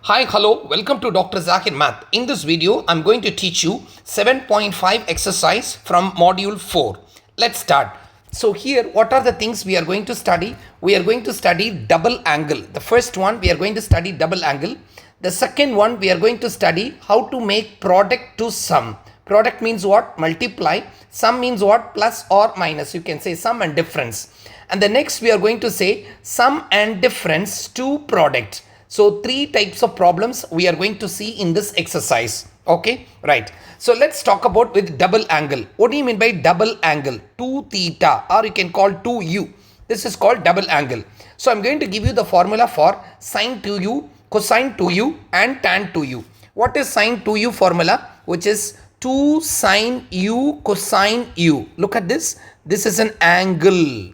Hi, hello, welcome to Dr. Zahir Math. In this video, I'm going to teach you 7.5 exercise from module 4. Let's start. So here, what are the things we are going to study? We are going to study double angle. The first one, we are going to study double angle. The second one, we are going to study how to make product to sum. Product means what? Multiply. Sum means what? Plus or minus. You can say sum and difference. And the next, we are going to say sum and difference to product. So three types of problems we are going to see in this exercise. Okay, right. So let's talk about with double angle. What do you mean by double angle? 2 theta, or you can call 2u. This is called double angle. So I'm going to give you the formula for sine 2u, cosine 2u and tan 2u. What is sine 2u formula? Which is 2 sine u cosine u. Look at this. This is an angle.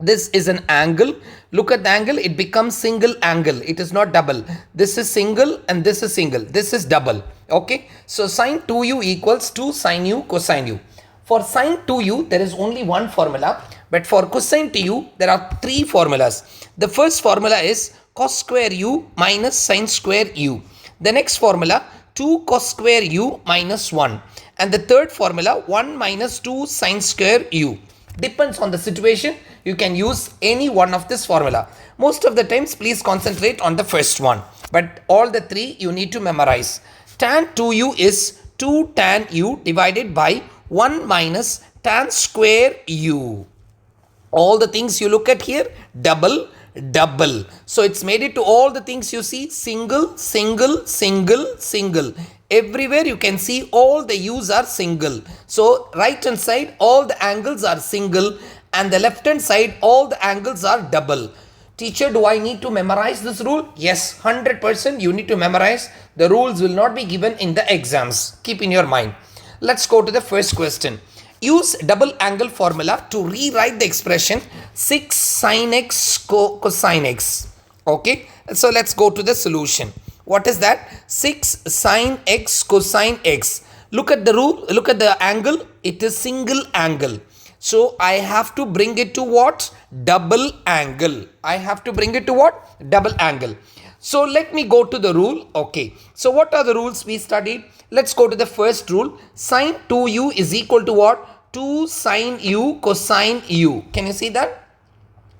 This is an angle. Look at the angle. It becomes single angle. It is not double. This is single and this is single. This is double. Okay. So sine 2u equals 2 sine u cosine u. For sine 2u, there is only one formula. But for cosine 2u, there are three formulas. The first formula is cos square u minus sine square u. The next formula, 2 cos square u minus 1. And the third formula, 1 minus 2 sine square u. Depends on the situation. You can use any one of this formula. Most of the times, please concentrate on the first one. But all the three you need to memorize. Tan 2u is 2 tan u divided by 1 minus tan square u. All the things you look at here, double, double. So it's made it to all the things you see, single, single, single, single. Everywhere you can see all the u's are single. So right hand side, all the angles are single, and the left hand side, all the angles are double. Teacher, do I need to memorize this rule? Yes, 100% you need to memorize. The rules will not be given in the exams. Keep in your mind. Let's go to the first question. Use double angle formula to rewrite the expression 6 sin x cosine x. Okay, so let's go to the solution. What is that? 6 sin x cosine x. Look at the rule, look at the angle. It is single angle. So I have to bring it to what? Double angle. I have to bring it to what? Double angle. So let me go to the rule. Okay. So what are the rules we studied? Let's go to the first rule. Sine 2u is equal to what? 2 sine u cosine u. Can you see that?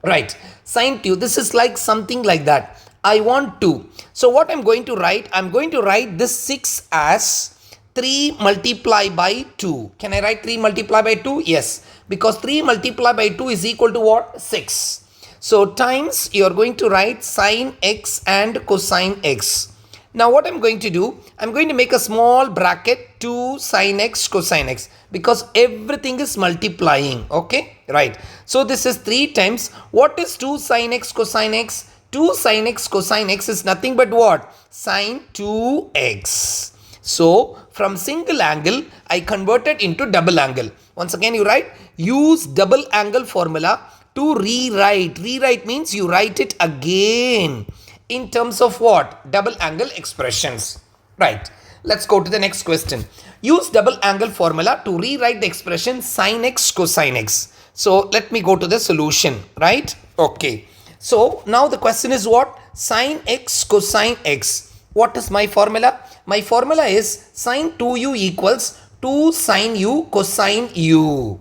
Right. Sine 2. This is like something like that. I want 2. So what I'm going to write? I'm going to write this 6 as 3 multiplied by 2. Can I write 3 multiplied by 2? Yes. Because 3 multiplied by 2 is equal to what? 6. So times you are going to write sine x and cosine x. Now what I'm going to do, I'm going to make a small bracket 2 sine x cosine x because everything is multiplying. Okay, right. So this is 3 times. What is 2 sine x cosine x? 2 sine x cosine x is nothing but what? Sine 2x. So from single angle, I converted into double angle. Once again, you write, use double angle formula to rewrite. Rewrite means you write it again in terms of what? Double angle expressions. Right. Let's go to the next question. Use double angle formula to rewrite the expression sin x cosine x. So let me go to the solution. Right. Okay. So now the question is what? Sin x cosine x. What is my formula? My formula is sine 2u equals 2 sine u cosine u.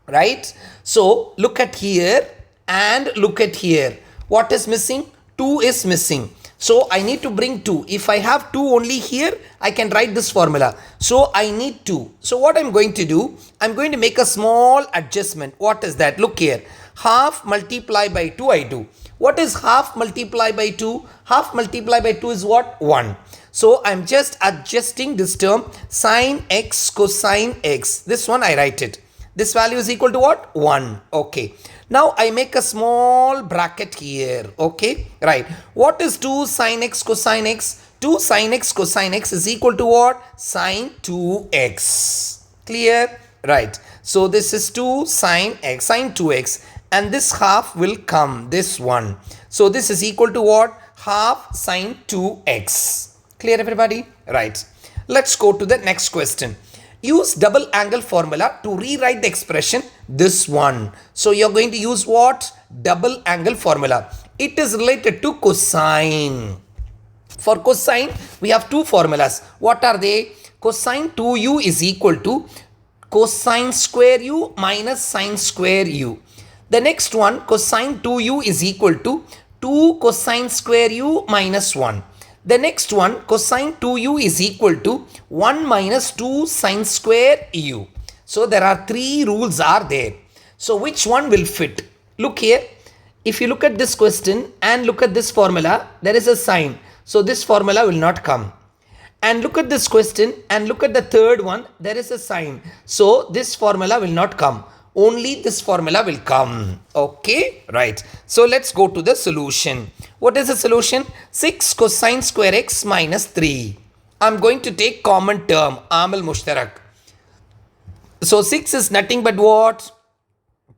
Right? So look at here and look at here. What is missing? 2 is missing. So I need to bring 2. If I have 2 only here, I can write this formula. So I need 2. So what I'm going to do, I'm going to make a small adjustment. What is that? Look here. Half multiplied by 2 I do. What is half multiplied by 2? Half multiplied by 2 is what? 1. So I'm just adjusting this term sine x cosine x. This one I write it. This value is equal to what? 1. Okay. Now I make a small bracket here. Okay. Right. What is 2 sine x cosine x? 2 sine x cosine x is equal to what? Sine 2x. Clear? Right. So this is 2 sine x, sine 2x. And this half will come, this one. So this is equal to what? Half sine 2x. Clear everybody? Right. Let's go to the next question. Use double angle formula to rewrite the expression this one. So you're going to use what? Double angle formula. It is related to cosine. For cosine, we have two formulas. What are they? Cosine 2u is equal to cosine square u minus sine square u. The next one, cosine 2u is equal to 2 cosine square u minus 1. The next one, cosine 2u is equal to 1 minus 2 sine square u. So there are three rules are there. So which one will fit? Look here. If you look at this question and look at this formula, there is a sign. So this formula will not come. And look at this question and look at the third one, there is a sign. So this formula will not come. Only this formula will come. Okay, right. So let's go to the solution. What is the solution? 6 cosine square x minus 3. I'm going to take common term, Amal Mushtarak. So 6 is nothing but what?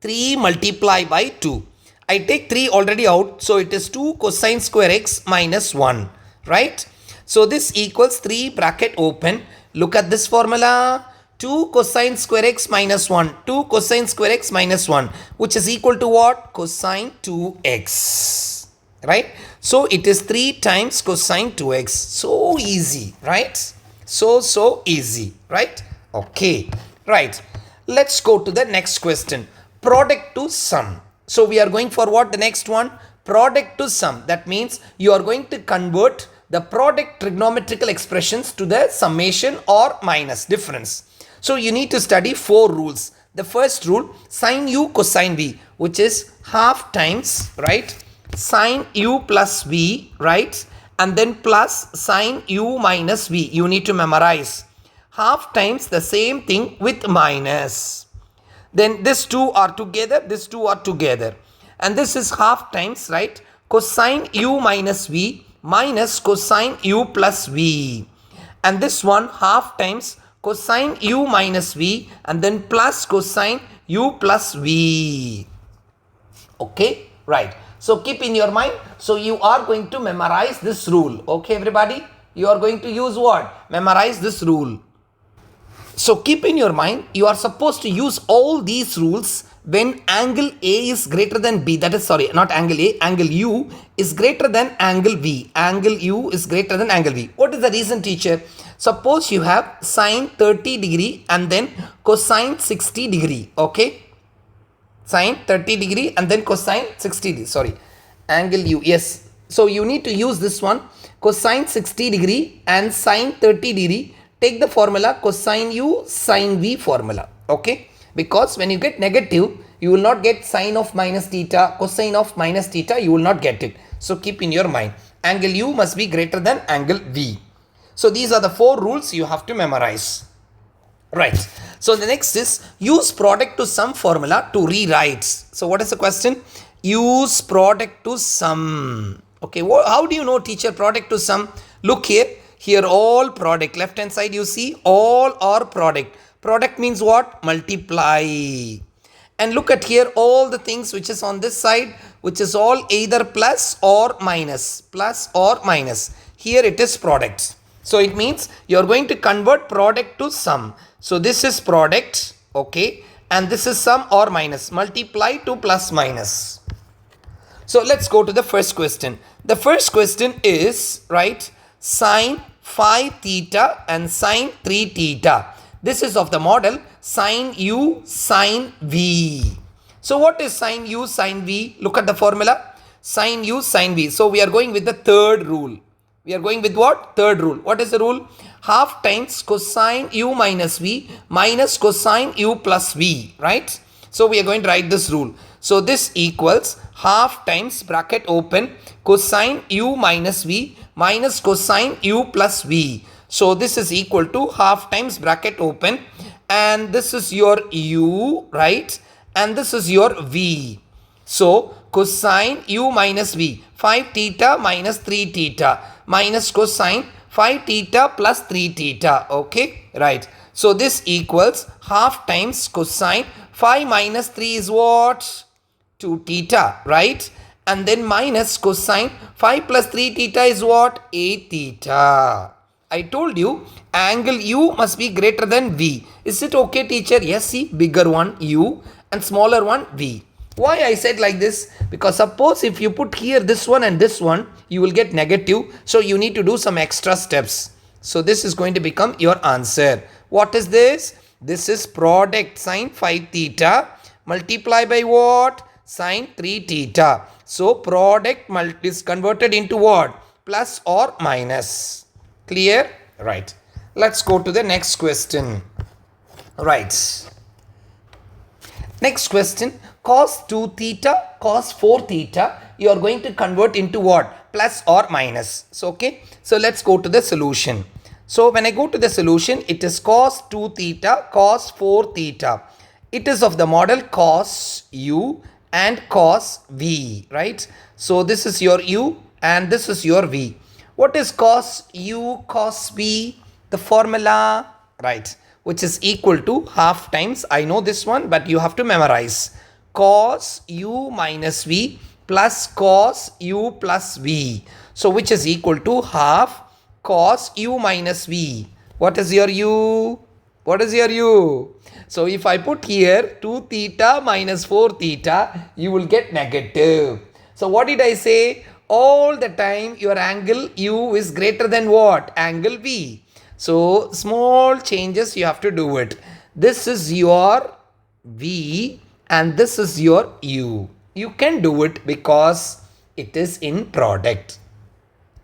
3 multiplied by 2. I take 3 already out. So it is 2 cosine square x minus 1. Right? So this equals 3 bracket open. Look at this formula. 2 cosine square x minus 1. 2 cosine square x minus 1. Which is equal to what? Cosine 2x. Right? So it is 3 times cosine 2x. So easy. Right? So easy. Right? Okay. Right. Let's go to the next question. Product to sum. So we are going for what? The next one? Product to sum. That means you are going to convert the product trigonometrical expressions to the summation or minus difference. So you need to study 4 rules. The first rule, sine u cosine v, which is half times, right, sine u plus v, right, and then plus sine u minus v. You need to memorize. Half times the same thing with minus. Then these two are together, these two are together. And this is half times, right, cosine u minus v minus cosine u plus v. And this one half times cosine u minus v and then plus cosine u plus v. Okay, right. So keep in your mind. So you are going to memorize this rule. Okay, everybody? You are going to use what? Memorize this rule. So keep in your mind, you are supposed to use all these rules when angle A is greater than B. That is, sorry, not angle A, angle U is greater than angle V. Angle U is greater than angle V. What is the reason, teacher? Suppose you have sine 30 degree and then cosine 60 degree. Okay. Sine 30 degree and then cosine 60 degree. Sorry. Angle U. Yes. So you need to use this one. Cosine 60 degree and sine 30 degree. Take the formula cosine u sine v formula. Okay. Because when you get negative, you will not get sine of minus theta, cosine of minus theta, you will not get it. So keep in your mind, angle u must be greater than angle v. So these are the 4 rules you have to memorize. Right. So the next is use product to sum formula to rewrite. So what is the question? Use product to sum. Okay. How do you know, teacher, product to sum? Look here. Here all product. Left hand side you see all are product. Product means what? Multiply. And look at here all the things which is on this side, which is all either plus or minus. Plus or minus. Here it is product. So it means you are going to convert product to sum. So this is product. Okay. And this is sum or minus. Multiply to plus minus. So let's go to the first question. The first question is, right, sine 5 theta and sine 3 theta. This is of the model sine u sine v. So what is sine u sine v? Look at the formula. Sine u sine v. So we are going with the third rule. We are going with what? Third rule. What is the rule? Half times cosine u minus v minus cosine u plus v. Right? So we are going to write this rule. So this equals half times bracket open cosine u minus v minus cosine u plus v. So this is equal to half times bracket open and this is your u, right? And this is your v. So cosine u minus v, 5 theta minus 3 theta minus cosine 5 theta plus 3 theta. Okay, right. So this equals half times cosine 5 minus 3 is what? 2 theta, right? And then minus cosine 5 plus 3 theta is what? 8 theta. I told you angle u must be greater than v. Is it okay, teacher? Yes, see, bigger one u and smaller one v. Why I said like this? Because suppose if you put here this one and this one, you will get negative. So you need to do some extra steps. So this is going to become your answer. What is this? This is product sine 5 theta multiply by what? Sine 3 theta. So product is converted into what? Plus or minus. Clear? Right. Let's go to the next question. Right. Next question. Cos 2 theta, cos 4 theta, you are going to convert into what? Plus or minus. So, okay. So, let's go to the solution. So, when I go to the solution, it is cos 2 theta, cos 4 theta. It is of the model cos u and cos v, right? So, this is your u and this is your v. What is cos u, cos v? The formula, right, which is equal to half times. I know this one, but you have to memorize. Cos u minus v plus cos u plus v. So, which is equal to half cos u minus v. What is your u? What is your u? So, if I put here 2 theta minus 4 theta, you will get negative. So, what did I say? All the time your angle u is greater than what? Angle v. So, small changes you have to do it. This is your v and this is your u. You can do it because it is in product.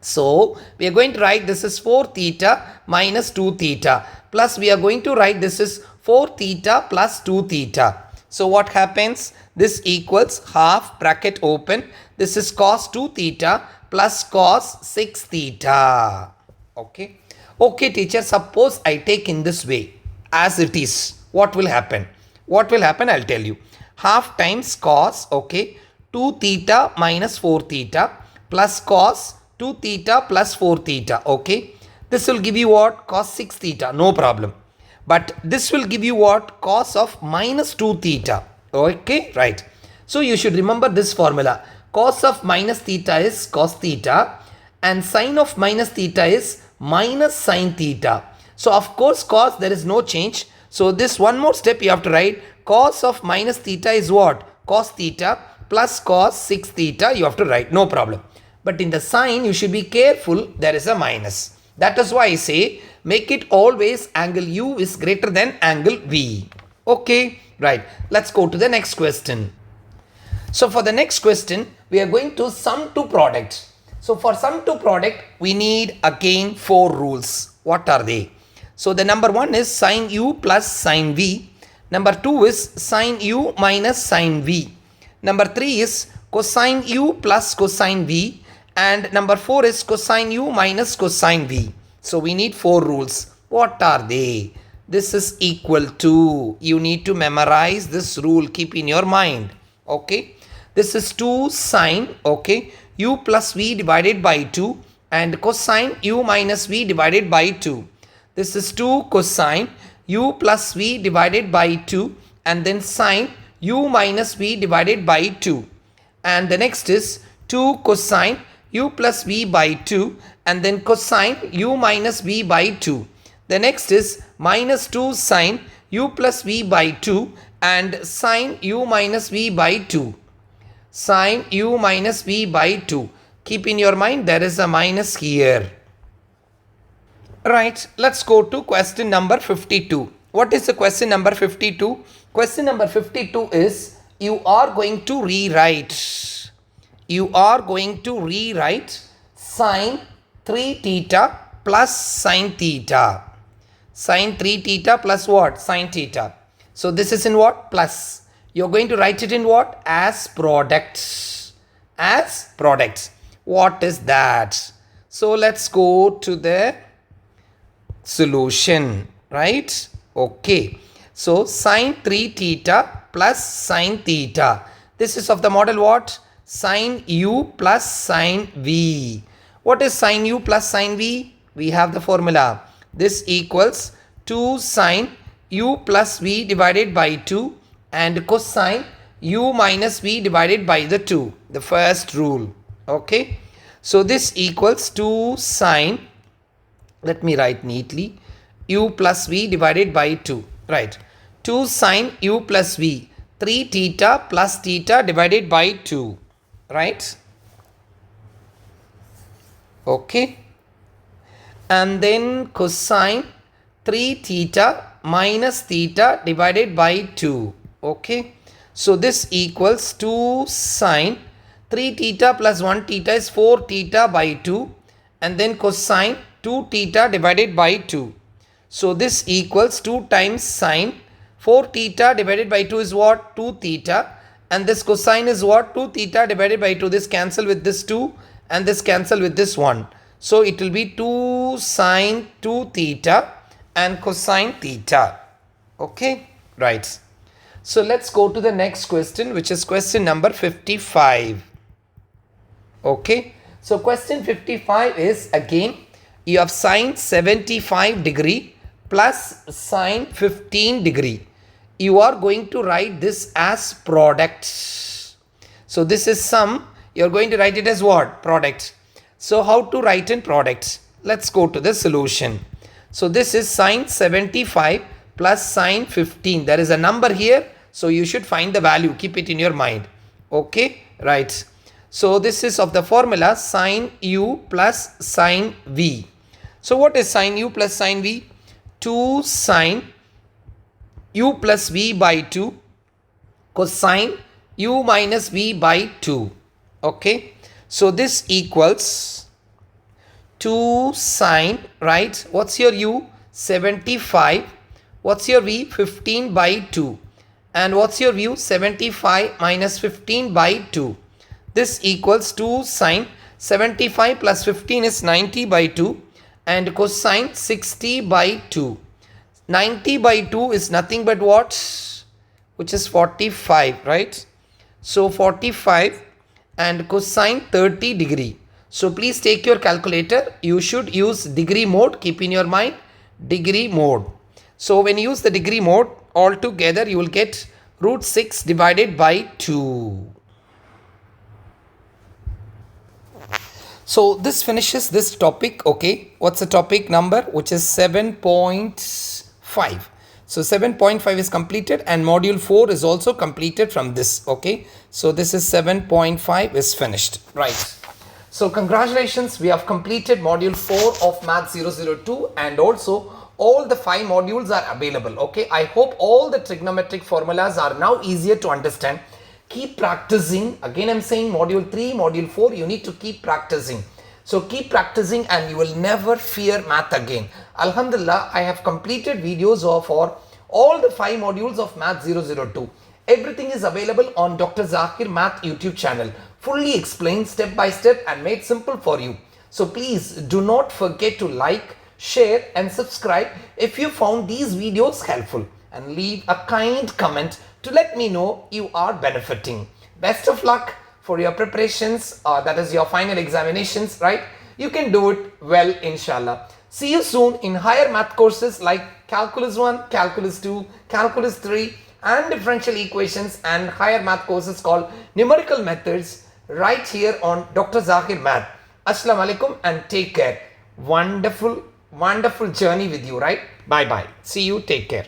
So, we are going to write this is 4 theta minus 2 theta plus we are going to write this is 4 theta plus 2 theta. So, what happens? This equals half bracket open. This is cos 2 theta plus cos 6 theta. Okay. Okay, teacher, suppose I take in this way as it is. What will happen? What will happen? I'll tell you. Half times cos, okay, 2 theta minus 4 theta plus cos 2 theta plus 4 theta, okay. This will give you what? Cos 6 theta, no problem. But this will give you what? Cos of minus 2 theta, okay, right. So, you should remember this formula. Cos of minus theta is cos theta and sine of minus theta is minus sine theta. So, of course, cos there is no change. So, this one more step you have to write. Cos of minus theta is what? Cos theta plus cos 6 theta you have to write. No problem. But in the sine you should be careful. There is a minus. That is why I say make it always angle u is greater than angle v. Okay. Right. Let's go to the next question. So, for the next question we are going to sum to product. So, for sum to product, we need again 4 rules. What are they? So, the number 1 is sin u plus sin v. Number 2 is sin u minus sin v. Number 3 is cosine u plus cosine v. And number 4 is cosine u minus cosine v. So, we need 4 rules. What are they? This is equal to. You need to memorize this rule. Keep in your mind. Okay. This is 2 sine. Okay. U plus v divided by 2 and cosine u minus v divided by 2. This is 2 cosine u plus v divided by 2 and then sine u minus v divided by 2. And the next is 2 cosine u plus v by 2 and then cosine u minus v by 2. The next is minus 2 sine u plus v by 2 and sine u minus v by 2. Sine u minus v by 2. Keep in your mind there is a minus here. Right, let's go to question number 52. What is the question number 52? Question number 52 is you are going to rewrite. You are going to rewrite sine 3 theta plus sine theta. Sine 3 theta plus what? Sine theta. So this is in what? Plus. You're going to write it in what? As products. As products. What is that? So let's go to the solution. Right? Okay. So sine 3 theta plus sine theta. This is of the model what? Sine u plus sine v. What is sine u plus sine v? We have the formula. This equals 2 sine u plus v divided by 2 and cosine u minus v divided by the 2. The first rule. Okay. So this equals 2 sine, let me write neatly, u plus v divided by 2. Right. 2 sine u plus v. 3 theta plus theta divided by 2, right? Okay. And then cosine 3 theta minus theta divided by 2. Okay. So this equals 2 sine 3 theta plus 1 theta is 4 theta by 2. And then cosine 2 theta divided by 2. So this equals 2 times sine 4 theta divided by 2 is what? 2 theta. And this cosine is what? 2 theta divided by 2. This cancel with this 2 and this cancel with this 1. So it will be 2 sine 2 theta and cosine theta. Okay, right. So let's go to the next question, which is question number 55. Okay, so question 55 is again you have sine 75 degree plus sine 15 degree. You are going to write this as product. So this is sum. You are going to write it as what? Product. So how to write in product? Let's go to the solution. So this is sine 75 plus sine 15. There is a number here. So you should find the value. Keep it in your mind. Okay, right. So this is of the formula sine u plus sine v. So what is sine u plus sine v? 2 sine u plus v by 2 cosine u minus v by 2. Okay. So this equals 2 sine, right? What's your u? 75. What's your v? 15 by 2. And what's your v? 75 minus 15 by 2. This equals 2 sine 75 plus 15 is 90 by 2 and cosine 60 by 2. 90 by 2 is nothing but what? Which is 45, right? So 45 and cosine 30 degree. So please take your calculator. You should use degree mode. Keep in your mind degree mode. So when you use the degree mode, altogether you will get root 6 divided by 2. So this finishes this topic. Okay, what's the topic number? Which is 7.5. So 7.5 is completed and module 4 is also completed from this. Okay, so this is 7.5 is finished, right? So congratulations, we have completed module 4 of Math 002 and also all the 5 modules are available. Okay, I hope all the trigonometric formulas are now easier to understand. Keep practicing. Again, I'm saying module 3, module 4, you need to keep practicing. So keep practicing and you will never fear math again. Alhamdulillah, I have completed videos for all the 5 modules of Math 002. Everything is available on Dr. Zahir Math YouTube channel. Fully explained step by step and made simple for you. So please do not forget to like, share and subscribe if you found these videos helpful. And leave a kind comment to let me know you are benefiting. Best of luck for your preparations, that is your final examinations, right? You can do it well, inshallah. See you soon in higher math courses like Calculus 1, Calculus 2, Calculus 3 and differential equations and higher math courses called numerical methods right here on Dr. Zahir Math. Assalamu alaikum and take care. Wonderful journey with you, right? Bye bye. See you. Take care.